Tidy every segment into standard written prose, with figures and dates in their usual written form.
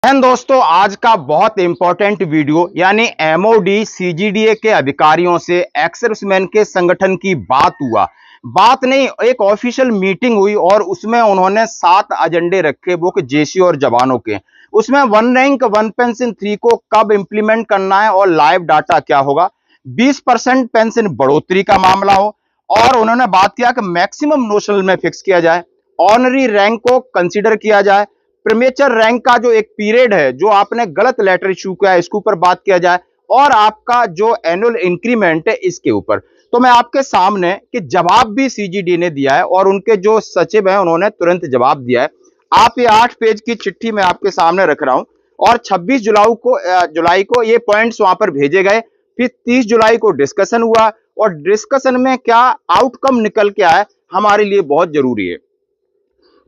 दोस्तों, आज का बहुत इंपॉर्टेंट वीडियो यानी एमओडी सीजीडीए के अधिकारियों से एक्स सर्विसमैन के संगठन की बात हुआ। बात नहीं, एक ऑफिशियल मीटिंग हुई और उसमें उन्होंने 7 एजेंडे रखे वो कि जेसी और जवानों के। उसमें वन रैंक वन पेंशन 3 को कब इंप्लीमेंट करना है और लाइव डाटा क्या होगा, 20% पेंशन बढ़ोतरी का मामला हो, और उन्होंने बात किया कि मैक्सिमम नोशनल में फिक्स किया जाए, ऑनरी रैंक को कंसीडर किया जाए, प्रीमेचर रैंक का जो एक पीरियड है जो आपने गलत लेटर इशू किया है इसके ऊपर बात किया जाए, और आपका जो एनुअल इंक्रीमेंट है इसके ऊपर। तो मैं आपके सामने कि जवाब भी सीजीडी ने दिया है और उनके जो सचिव हैं उन्होंने तुरंत जवाब दिया है। आप ये 8 पेज की चिट्ठी मैं आपके सामने रख रहा हूं और 26 जुलाई को ये पॉइंट्स वहां पर भेजे गए। फिर 30 जुलाई को डिस्कशन हुआ और डिस्कशन में क्या आउटकम निकल के आया हमारे लिए बहुत जरूरी है।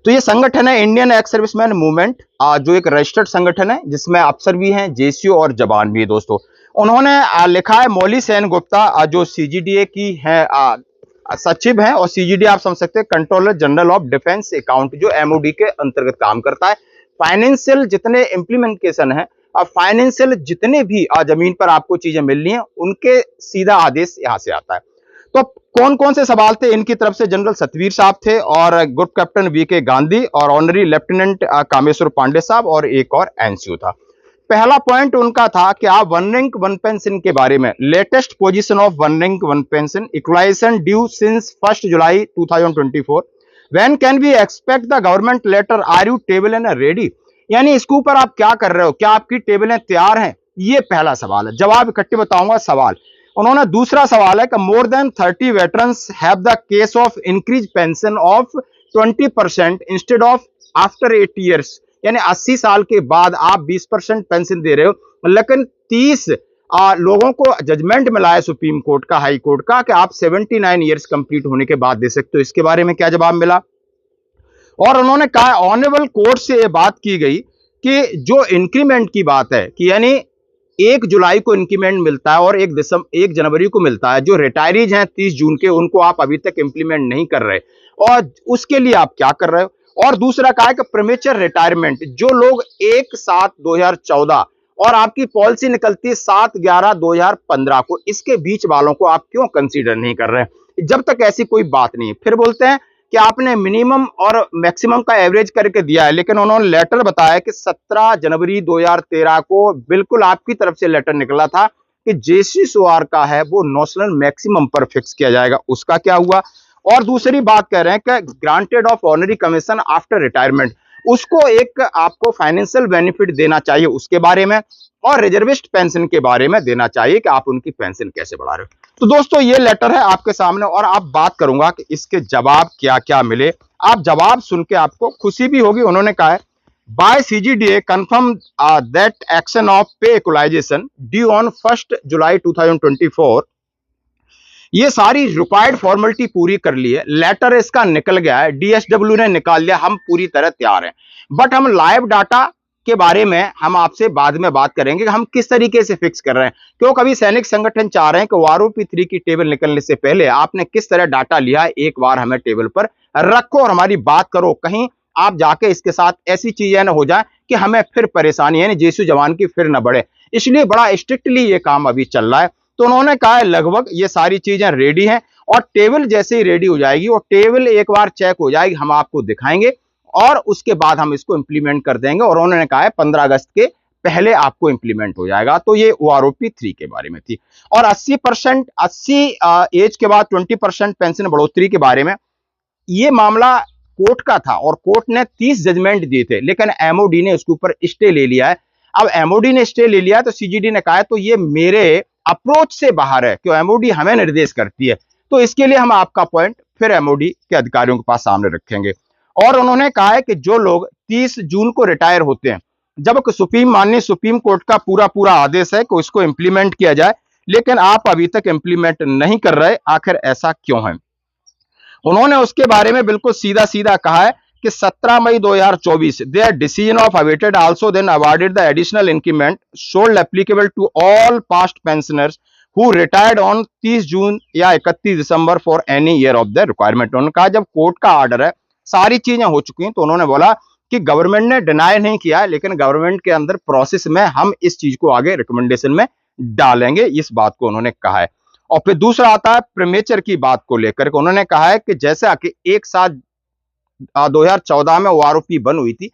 तो ये संगठन है इंडियन एक्स सर्विसमैन मूवमेंट, जो एक रजिस्टर्ड संगठन है जिसमें अफसर भी हैं, जेसीओ और जवान भी है। दोस्तों, उन्होंने लिखा है, मौली सेन गुप्ता जो सीजीडीए की है सचिव हैं, और सीजीडी आप समझ सकते हैं controller general of defence account, जो एमओडी के अंतर्गत काम करता है। फाइनेंशियल जितने इंप्लीमेंटेशन है, फाइनेंशियल जितने भी जमीन पर आपको चीजें मिलनी है उनके सीधा आदेश यहां से आता है। तो कौन कौन से सवाल थे इनकी तरफ से, जनरल सतवीर साहब थे और ग्रुप कैप्टन वीके गांधी और ऑनरी लेफ्टिनेंट कामेश्वर पांडे साहब और एक और एनसीओ था। पहला पॉइंट उनका था कि आप वन रैंक वन पेंशन के बारे में, latest position of one rank one pension equalization due since 1 July 2024, when can we expect the government letter, are you table and ready, यानी इसके ऊपर आप क्या कर रहे हो, क्या आपकी टेबलें तैयार हैं, ये पहला सवाल है। जवाब इकट्ठे बताऊंगा सवाल। उन्होंने दूसरा सवाल है कि more than 30 veterans have the case of increase pension of 20% instead of after 8 years, यानी 80 साल के बाद आप 20% पेंशन दे रहे हो, लेकिन 30 लोगों को जजमेंट मिला है सुप्रीम कोर्ट का, हाई कोर्ट का, कि आप 79 ईयर्स कंप्लीट होने के बाद दे सकते हो। इसके बारे में क्या जवाब मिला? और उन्होंने कहा ऑनरेबल कोर्ट से यह बात की गई कि जो इंक्रीमेंट की बात है कि यानी 1 जुलाई को इंक्रीमेंट मिलता है और 1 जनवरी को मिलता है, जो रिटायरीज हैं 30 जून के, उनको आप अभी तक इंप्लीमेंट नहीं कर रहे, और उसके लिए आप क्या कर रहे हो? और दूसरा कहा है कि प्रीमेचर रिटायरमेंट, जो लोग 1/7/2014 और आपकी पॉलिसी निकलती है 7/11/2015 को, इसके बीच वालों को आप क्यों कंसीडर नहीं कर रहे हैं जब तक ऐसी कोई बात नहीं है। फिर बोलते हैं कि आपने मिनिमम और मैक्सिमम का एवरेज करके दिया है, लेकिन उन्होंने लेटर बताया कि 17 जनवरी 2013 को बिल्कुल आपकी तरफ से लेटर निकला था कि जेसीसोआर का है वो नेशनल मैक्सिमम पर फिक्स किया जाएगा, उसका क्या हुआ? और दूसरी बात कह रहे हैं कि granted of honorary commission after retirement, उसको एक आपको फाइनेंशियल बेनिफिट देना चाहिए उसके बारे में, और रिजर्विस्ट पेंशन के बारे में देना चाहिए कि आप उनकी पेंशन कैसे बढ़ा रहे हो। तो दोस्तों, ये लेटर है आपके सामने और आप बात करूंगा कि इसके जवाब क्या क्या मिले। आप जवाब सुन के आपको खुशी भी होगी। उन्होंने कहा है, by CGDA confirm that action of pay equalisation due on 1 July 2024, ये सारी रिक्वायर्ड फॉर्मेलिटी पूरी कर ली है, लेटर इसका निकल गया है, डीएसडब्ल्यू ने निकाल लिया, हम पूरी तरह तैयार हैं। बट हम लाइव डाटा के बारे में हम आपसे बाद में बात करेंगे कि हम किस तरीके से फिक्स कर रहे हैं, क्योंकि अभी सैनिक संगठन चाह रहे हैं कि आरओपी 3 की टेबल निकलने से पहले आपने किस तरह डाटा लिया है एक बार हमें टेबल पर रखो और हमारी बात करो, कहीं आप जाके इसके साथ ऐसी चीजें ना हो जाए कि हमें फिर परेशानी है जेसू जवान की फिर न बढ़े। इसलिए बड़ा स्ट्रिक्टली ये काम अभी चल रहा है। तो उन्होंने कहा है लगभग ये सारी चीजें रेडी हैं और टेबल जैसे ही रेडी हो जाएगी और टेबल एक बार चेक हो जाएगी हम आपको दिखाएंगे और उसके बाद हम इसको इंप्लीमेंट कर देंगे, और उन्होंने कहा है 15 अगस्त के पहले आपको इंप्लीमेंट हो जाएगा। तो ये ओआरओपी 3 के बारे में थी। और 80 एज के बाद 20% पेंशन बढ़ोतरी के बारे में, ये मामला कोर्ट का था और कोर्ट ने 30 जजमेंट दिए थे, लेकिन एमओडी ने उसके ऊपर स्टे ले लिया है। अब एमओडी ने स्टे ले लिया है तो सीजीडी ने कहा है तो ये मेरे अप्रोच से बाहर है, क्यों एमओडी हमें निर्देश करती है, तो इसके लिए हम आपका पॉइंट फिर एमओडी के अधिकारियों के पास सामने रखेंगे। और उन्होंने कहा है कि जो लोग 30 जून को रिटायर होते हैं, जब माननीय सुप्रीम कोर्ट का पूरा आदेश है कि उसको इंप्लीमेंट किया जाए, लेकिन आप अभी तक इंप्लीमेंट नहीं कर रहे, आखिर ऐसा क्यों है? उन्होंने उसके बारे में बिल्कुल सीधा सीधा कहा है कि 17 May 2024 there decision of awaited also then awarded the additional increment should applicable to all past pensioners who retired on 30 June या 31 December for any year of the requirement. उन्होंने कहा जब कोर्ट का ऑर्डर है, सारी चीजें हो चुकी हैं, तो उन्होंने बोला कि गवर्नमेंट ने डिनाई नहीं किया है, लेकिन गवर्नमेंट के अंदर प्रोसेस में हम इस चीज को आगे रिकमेंडेशन में डालेंगे, इस बात को उन्होंने कहा है। और फिर दूसरा आता है प्रीमेचर की बात को लेकर के उन्होंने कहा है कि जैसा कि एक साथ 2014 में ओआरओपी बंद हुई थी,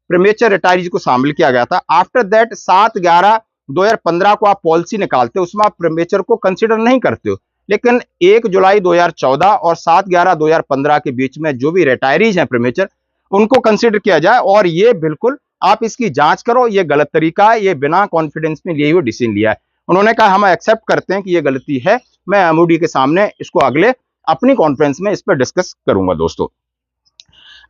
प्रीमेचर रिटायरीज को शामिल किया गया था। आफ्टर दैट 7/11/2015 को आप पॉलिसी निकालते हो, उसमें आप प्रीमेचर को कंसीडर नहीं करते हो, लेकिन 1 जुलाई 2014 और 7/11/2015 के बीच में जो भी रिटायरीज हैं प्रीमेचर, उनको कंसीडर किया जाए। और ये बिल्कुल आप इसकी जांच करो, ये गलत तरीका है, ये बिना कॉन्फिडेंस में लिए हुए डिसीजन लिया है। उन्होंने कहा हम एक्सेप्ट करते हैं कि ये गलती है, मैं एमओडी के सामने इसको अगले अपनी कॉन्फ्रेंस में इस पर डिस्कस करूंगा दोस्तों।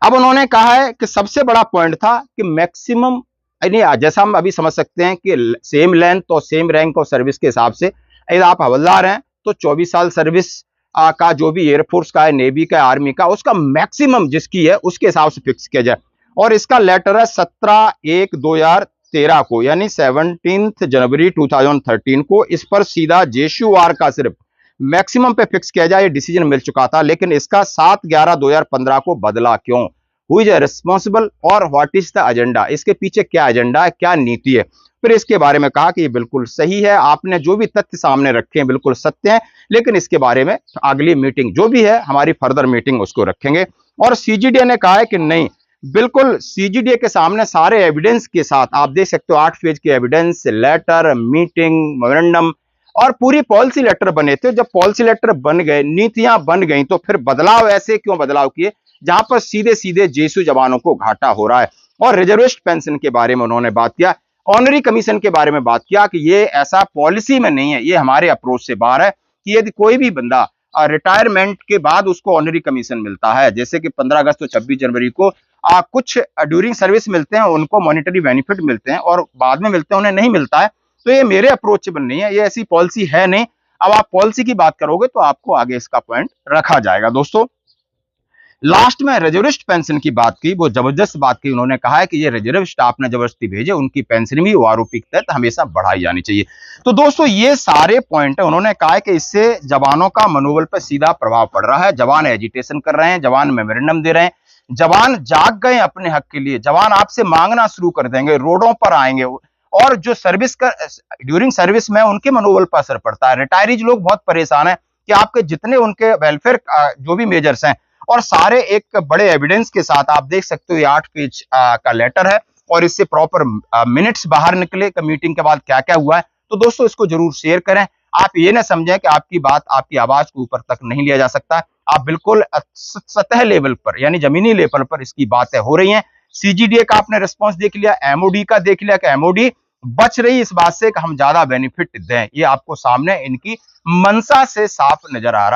अब उन्होंने कहा है कि सबसे बड़ा पॉइंट था कि मैक्सिमम, जैसा हम अभी समझ सकते हैं कि सेम लेंथ और सेम रैंक ऑफ सर्विस के हिसाब से यदि आप हवलदार हैं तो 24 साल सर्विस का जो भी एयरफोर्स का है, नेवी का है, आर्मी का, उसका मैक्सिमम जिसकी है उसके हिसाब से फिक्स किया जाए। और इसका लेटर है 17/1/2013 को, यानी 17 जनवरी 2013 को। इस पर सीधा जेशुआर का सिर्फ मैक्सिमम पे फिक्स किया जाए, ये डिसीजन मिल चुका था, लेकिन इसका 7/11/2015 को बदला क्यों? हु इज रिस्पॉन्सिबल और व्हाट इज द एजेंडा? इसके पीछे क्या एजेंडा है, क्या नीति है? फिर इसके बारे में कहा कि ये बिल्कुल सही है, आपने जो भी तथ्य सामने रखे हैं बिल्कुल सत्य है, लेकिन इसके बारे में अगली मीटिंग जो भी है, हमारी फर्दर मीटिंग उसको रखेंगे। और सीजीडीए ने कहा है कि नहीं, बिल्कुल सीजीडीए के सामने सारे एविडेंस के साथ, आप देख सकते हो 8 पेज के एविडेंस, लेटर, मीटिंग, मेमोरेंडम और पूरी पॉलिसी लेटर बने थे। जब पॉलिसी लेटर बन गए, नीतियां बन गई, तो फिर बदलाव ऐसे क्यों बदलाव किए जहां पर सीधे सीधे जेसू जवानों को घाटा हो रहा है? और रिजर्विस्ट पेंशन के बारे में उन्होंने बात किया, ऑनरी कमीशन के बारे में बात किया कि ये ऐसा पॉलिसी में नहीं है, ये हमारे अप्रोच से बाहर है कि यदि कोई भी बंदा रिटायरमेंट के बाद उसको ऑनरी कमीशन मिलता है, जैसे कि 15 अगस्त और 26 जनवरी को कुछ ड्यूरिंग सर्विस मिलते हैं, उनको मॉनिटरी बेनिफिट मिलते हैं और बाद में मिलते हैं उन्हें नहीं मिलता है, तो ये मेरे अप्रोचेबल नहीं है, ये ऐसी पॉलिसी है नहीं। अब आप पॉलिसी की बात करोगे तो आपको आगे इसका पॉइंट रखा जाएगा दोस्तों। लास्ट में रिजर्विस्ट पेंशन की बात की, वो जबरदस्त बात की। उन्होंने कहा है कि ये रिजर्व स्टाफ ने जबरदस्ती भेजे, उनकी पेंशन भी ओआरओपी के तहत हमेशा बढ़ाई जानी चाहिए। तो दोस्तों ये सारे पॉइंट है, उन्होंने कहा है कि इससे जवानों का मनोबल पर सीधा प्रभाव पड़ रहा है। जवान एजिटेशन कर रहे हैं, जवान मेमोरेंडम दे रहे हैं, जवान जाग गए अपने हक के लिए, जवान आपसे मांगना शुरू कर देंगे, रोडों पर आएंगे। और जो सर्विस का ड्यूरिंग सर्विस में उनके मनोबल पर असर पड़ता है। रिटायरीज लोग बहुत परेशान है कि आपके जितने उनके वेलफेयर जो भी मेजर्स हैं, और सारे एक बड़े एविडेंस के साथ, आप देख सकते हो ये 8 पेज का लेटर है और इससे प्रॉपर मिनट्स बाहर निकले कि मीटिंग के बाद क्या क्या हुआ है। तो दोस्तों इसको जरूर शेयर करें। आप ये ना समझें कि आपकी बात, आपकी आवाज को ऊपर तक नहीं लिया जा सकता। आप बिल्कुल सतह लेवल पर, यानी जमीनी लेवल पर इसकी बातें हो रही हैं। सीजीडीए का आपने रिस्पॉन्स देख लिया, एमओडी का देख लिया कि एमओडी बच रही इस बात से कि हम ज्यादा बेनिफिट दें। ये आपको सामने इनकी मंशा से साफ नजर आ रहा है।